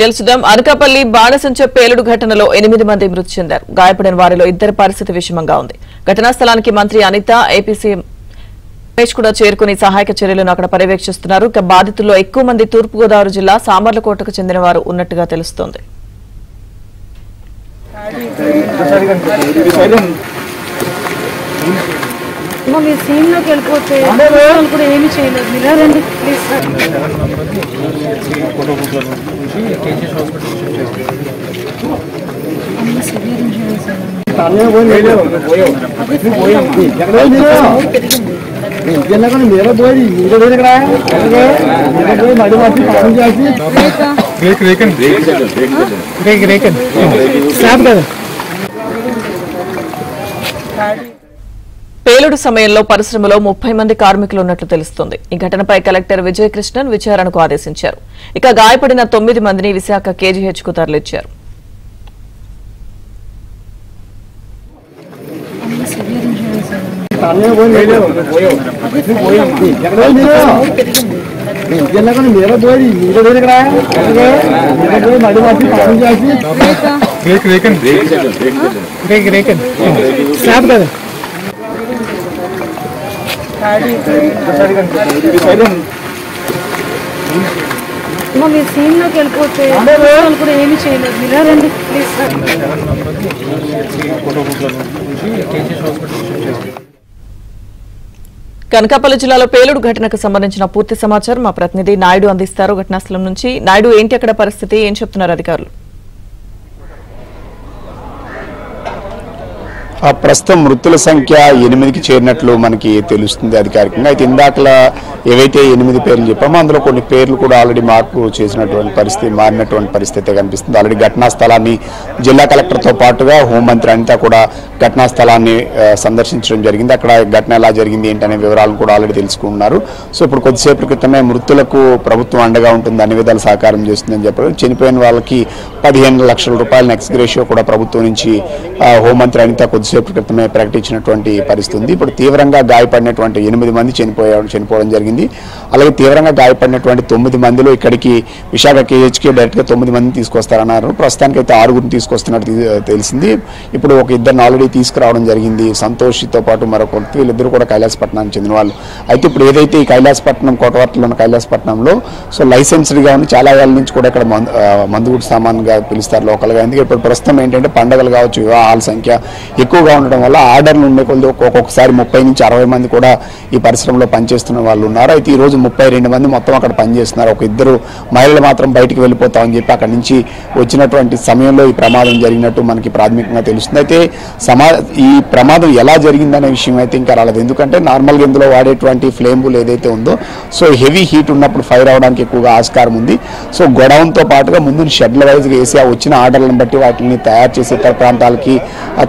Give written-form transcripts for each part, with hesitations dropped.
తెలుసుదాం అనకాపల్లి బాణసంచ పేలుడు ఘటనలో 8 మంది మృతి చెందారు. గాయపడిన వారిలో ఇద్దరి పరిస్థితి విషమంగా ఉంది. ఘటనా స్థలానికి మంత్రి అనిత, ఏపీసీ రమేష్ కూడా చేరుకుని సహాయక చర్యలను అక్కడ పర్యవేక్షిస్తున్నారు. బాధితుల్లో ఎక్కువ మంది తూర్పుగోదావరి జిల్లా సామర్లకోటకు చెందిన వారు ఉన్నట్టుగా తెలుస్తోంది. మీరు సీన్ లోకి వెళ్ళిపోతే కూడా ఏమి చేయలేదు. మీరు రండి ప్లీజ్. పేలుడు సమయంలో పరిశ్రమలో 30 మంది కార్మికులు ఉన్నట్లు తెలుస్తోంది. ఈ ఘటనపై కలెక్టర్ విజయకృష్ణన్ విచారణకు ఆదేశించారు. ఇక గాయపడిన 9 మందిని విశాఖ కేజీహెచ్ కు తరలించారు. మీరు సీన్ లోకి వెళ్ళిపోతే కూడా ఏమి చేయలేదు. మీరు రండి ప్లీజ్. అనకాపల్లి జిల్లాలో పేలుడు ఘటనకు సంబంధించిన పూర్తి సమాచారం మా ప్రతినిధి నాయుడు అందిస్తారు. ఘటనాస్థలం నుంచి నాయుడు, ఏంటి అక్కడ పరిస్థితి, ఏం చెప్తున్నారు అధికారులు? ప్రస్తుతం మృతుల సంఖ్య 8కి చేరినట్లు మనకి తెలుస్తుంది అధికారికంగా. అయితే ఇందాకలా ఏవైతే 8 పేర్లు చెప్పామో అందులో కొన్ని పేర్లు కూడా ఆల్రెడీ మారినటువంటి పరిస్థితి కనిపిస్తుంది. ఆల్రెడీ ఘటనా స్థలాన్ని జిల్లా కలెక్టర్తో పాటుగా హోంమంత్రి అనిత కూడా ఘటనా స్థలాన్ని సందర్శించడం జరిగింది. అక్కడ ఘటన ఎలా జరిగింది ఏంటనే వివరాలను కూడా ఆల్రెడీ తెలుసుకున్నారు. సో ఇప్పుడు కొద్దిసేపటి క్రితమే మృతులకు ప్రభుత్వం అండగా ఉంటుంది, అన్ని విధాలు సహకారం చేస్తుందని చెప్పారు. చనిపోయిన వాళ్ళకి 15 లక్షల రూపాయల ఎక్స్ గ్రేషియో కూడా ప్రభుత్వం నుంచి హోంమంత్రి అనిత కొద్దిసేపటి క్రితమే ప్రకటించినటువంటి పరిస్థితి ఉంది. ఇప్పుడు తీవ్రంగా గాయపడినటువంటి 8 మంది చనిపోవడం జరిగింది. అలాగే తీవ్రంగా గాయపడినటువంటి 9 మందిలో ఇక్కడికి విశాఖ కేహెచ్కి డైరెక్ట్గా 9 మందిని తీసుకొస్తారన్నారు. ప్రస్తుతానికి అయితే 6గురిని తీసుకొస్తున్నట్టు తెలిసింది. ఇప్పుడు ఒక ఇద్దరిని ఆల్రెడీ తీసుకురావడం జరిగింది. సంతోష్తో పాటు మరొక వీళ్ళిద్దరూ కూడా కైలాసపట్నానికి చెందిన వాళ్ళు. అయితే ఇప్పుడు ఏదైతే ఈ కైలాసపట్నం కోటవర్తిలో ఉన్న కైలాసపట్నంలో సో లైసెన్స్డ్గా ఉంది, చాలా ఏళ్ళ నుంచి కూడా ఇక్కడ మందుగుడు సామాన్గా పిలుస్తారు లోకల్గా. ఎందుకంటే ఇప్పుడు ప్రస్తుతం ఏంటంటే పండుగలు కావచ్చు, వివాహాల సంఖ్య ఎక్కువగా ఉండడం వల్ల ఆర్డర్లు ఉండే కొద్ది ఒక్కొక్కసారి 30 నుంచి 60 మంది కూడా ఈ పరిశ్రమలో పనిచేస్తున్న వాళ్ళు ఉన్నారు. అయితే ఈ రోజు 32 మంది మొత్తం అక్కడ పనిచేస్తున్నారు. ఒక ఇద్దరు మహిళలు మాత్రం బయటికి వెళ్ళిపోతామని చెప్పి అక్కడి నుంచి వచ్చినటువంటి సమయంలో ఈ ప్రమాదం జరిగినట్టు మనకి ప్రాథమికంగా తెలుస్తుంది. అయితే ఈ ప్రమాదం ఎలా జరిగిందనే విషయం అయితే ఇంకా రాలేదు. ఎందుకంటే నార్మల్గా ఇందులో వాడేటువంటి ఫ్లేమ్బుల్ ఏదైతే ఉందో సో హెవీ హీట్ ఉన్నప్పుడు ఫైర్ అవడానికి ఎక్కువగా ఆస్కారం ఉంది. సో గొడవంతో పాటుగా ముందు షెడ్ల వైజ్గా వేసి ఆ వచ్చిన ఆర్డర్లను బట్టి వాటిని తయారు చేసి ఇతర ప్రాంతాలకి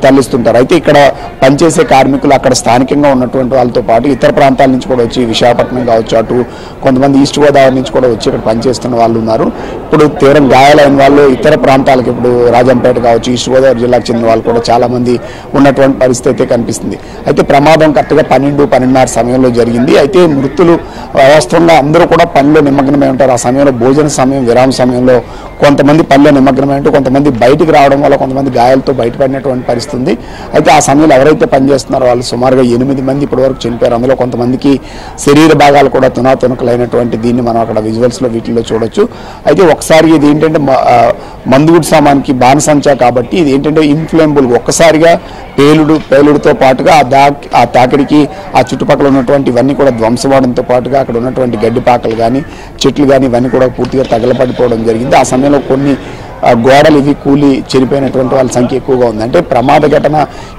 తరలిస్తుంటారు. అయితే ఇక్కడ పనిచేసే కార్మికులు అక్కడ స్థానికంగా ఉన్నటువంటి వాళ్ళతో పాటు ఇతర ప్రాంతాల నుంచి కూడా వచ్చి విశాఖపట్నం కావచ్చు, అటు కొంతమంది ఈస్ట్ గోదావరి నుంచి కూడా వచ్చి ఇక్కడ పనిచేస్తున్న వాళ్ళు ఉన్నారు. ఇప్పుడు తీవ్రం గాయాలైన వాళ్ళు ఇతర ప్రాంతాలకు, ఇప్పుడు రాజంపేట కావచ్చు, ఈస్ట్ గోదావరి జిల్లాకు చెందిన వాళ్ళు కూడా చాలా మంది ఉన్నటువంటి పరిస్థితి అయితే కనిపిస్తుంది. అయితే ప్రమాదం కరెక్ట్గా 12-12:30 సమయంలో జరిగింది. అయితే మృతులు వాస్తవంగా అందరూ కూడా పనిలో నిమగ్నమై ఉంటారు. ఆ సమయంలో భోజన సమయం, విరామ సమయంలో కొంతమంది పనిలో నిమగ్నమై ఉంటూ కొంతమంది బయటికి రావడం వల్ల కొంతమంది గాయాలతో బయటపడినటువంటి పరిస్థితి ఉంది. అయితే ఆ సమయంలో ఎవరైతే పనిచేస్తున్నారో వాళ్ళు సుమారుగా 8 మంది ఇప్పటివరకు చనిపోయారు. అందులో కొంతమందికి శరీర భాగాలు కూడా తునాతునకలైనటువంటి దీన్ని మనం అక్కడ విజువల్స్లో వీటిల్లో చూడొచ్చు. అయితే ఒకసారి ఇది ఏంటంటే మందుగుడు సామాన్కి బాణసంచా కాబట్టి ఇది ఏంటంటే ఇన్ఫ్లేమబుల్, ఒక్కసారిగా పేలుడుతో పాటుగా ఆ తాకిడికి ఆ చుట్టుపక్కల ఉన్నటువంటి ఇవన్నీ కూడా ధ్వంసమవడంతో పాటుగా అక్కడ ఉన్నటువంటి గడ్డిపాకలు కానీ చెట్లు కానీ ఇవన్నీ కూడా పూర్తిగా తగలపడిపోవడం జరిగింది. ఆ సమయంలో కొన్ని గోడలు ఇవి కూలి చనిపోయినటువంటి వాళ్ళ సంఖ్య ఎక్కువగా ఉంది. అంటే ప్రమాద ఘటన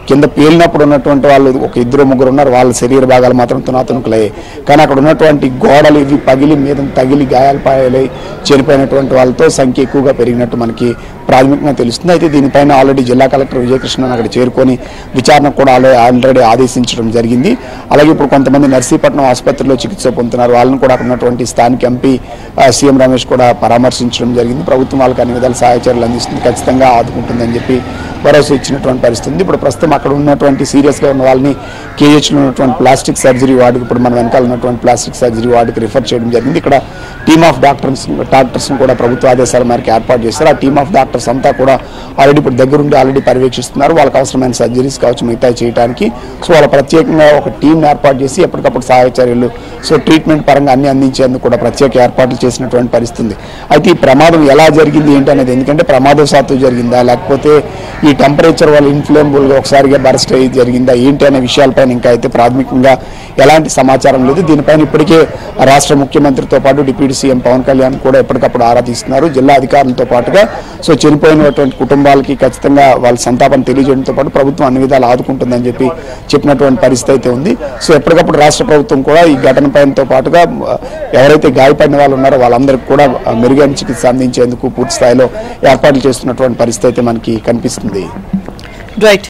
కింద పేలినప్పుడు ఉన్నటువంటి వాళ్ళు ఒక 2-3 ఉన్నారు. వాళ్ళ శరీర భాగాలు మాత్రం తునాతునకలయ్యాయి. కానీ అక్కడ ఉన్నటువంటి గోడలు ఇవి పగిలి మీద తగిలి గాయాలు పాయలై చనిపోయినటువంటి వాళ్ళతో సంఖ్య ఎక్కువగా పెరిగినట్టు మనకి ప్రాథమికంగా తెలుస్తుంది. అయితే దీనిపైన ఆల్రెడీ జిల్లా కలెక్టర్ విజయకృష్ణన్ అక్కడ చేరుకొని విచారణ కూడా ఆల్రెడీ ఆదేశించడం జరిగింది. అలాగే ఇప్పుడు కొంతమంది నర్సీపట్నం ఆసుపత్రిలో చికిత్స పొందుతున్నారు. వాళ్ళని కూడా అక్కడ ఉన్నటువంటి స్థానిక ఎంపీ సీఎం రమేష్ కూడా పరామర్శించడం జరిగింది. ప్రభుత్వం వాళ్ళకి అన్ని విధాలు సహాయ సహాయ చర్యలు అందిస్తుంది, ఖచ్చితంగా ఆదుకుంటుందని చెప్పి భరోసా ఇచ్చినటువంటి పరిస్థితి ఉంది. ఇప్పుడు ప్రస్తుతం అక్కడ ఉన్నటువంటి సీరియస్గా ఉన్న వాళ్ళని కేహెచ్లో ఉన్నటువంటి ప్లాస్టిక్ సర్జరీ వార్డుకి, ఇప్పుడు మన వెనకాల ఉన్నటువంటి ప్లాస్టిక్ సర్జరీ వార్డుకి రిఫర్ చేయడం జరిగింది. ఇక్కడ టీమ్ ఆఫ్ డాక్టర్స్ని కూడా ప్రభుత్వ ఆదేశాల మేరకు ఏర్పాటు చేస్తారు. ఆ టీమ్ ఆఫ్ డాక్టర్స్ అంతా కూడా ఆల్రెడీ ఇప్పుడు దగ్గరుండి ఆల్రెడీ పర్యవేక్షిస్తున్నారు. వాళ్ళకి అవసరమైన సర్జరీస్ కావచ్చు మిగతా చేయడానికి. సో వాళ్ళ ప్రత్యేకంగా ఒక టీంని ఏర్పాటు చేసి ఎప్పటికప్పుడు సహాయ చర్యలు, సో ట్రీట్మెంట్ పరంగా అన్ని అందించేందుకు కూడా ప్రత్యేక ఏర్పాట్లు చేసినటువంటి పరిస్థితి. అయితే ఈ ప్రమాదం ఎలా జరిగింది ఏంటి అనేది, ఎందుకంటే ప్రమాదవశాత్తు జరిగిందా లేకపోతే ఈ టెంపరేచర్ వల్ల ఇన్ఫ్లేమబుల్గా ఒకసారిగా బర్స్ట్ అయ్యి జరిగిందా ఏంటి అనే విషయాలపైన ఇంకా అయితే ప్రాథమికంగా ఎలాంటి సమాచారం లేదు. దీనిపైన ఇప్పటికే రాష్ట్ర ముఖ్యమంత్రితో పాటు డిప్యూటీ సీఎం పవన్ కళ్యాణ్ కూడా ఎప్పటికప్పుడు ఆరా తీస్తున్నారు. జిల్లా అధికారులతో పాటుగా సో చనిపోయినటువంటి కుటుంబాలకి ఖచ్చితంగా వాళ్ళ సంతాపం తెలియజేయడంతో పాటు ప్రభుత్వం అన్ని విధాలు ఆదుకుంటుందని చెప్పినటువంటి పరిస్థితి అయితే ఉంది. సో ఎప్పటికప్పుడు రాష్ట్ర ప్రభుత్వం కూడా ఈ ఘటనపైనతో పాటుగా ఎవరైతే గాయపడిన వాళ్ళు ఉన్నారో వాళ్ళందరికీ కూడా మెరుగైన చికిత్స అందించేందుకు పూర్తి స్థాయిలో ఏర్పాట్లు చేస్తున్నటువంటి పరిస్థితి అయితే మనకి కనిపిస్తుంది. రైట్.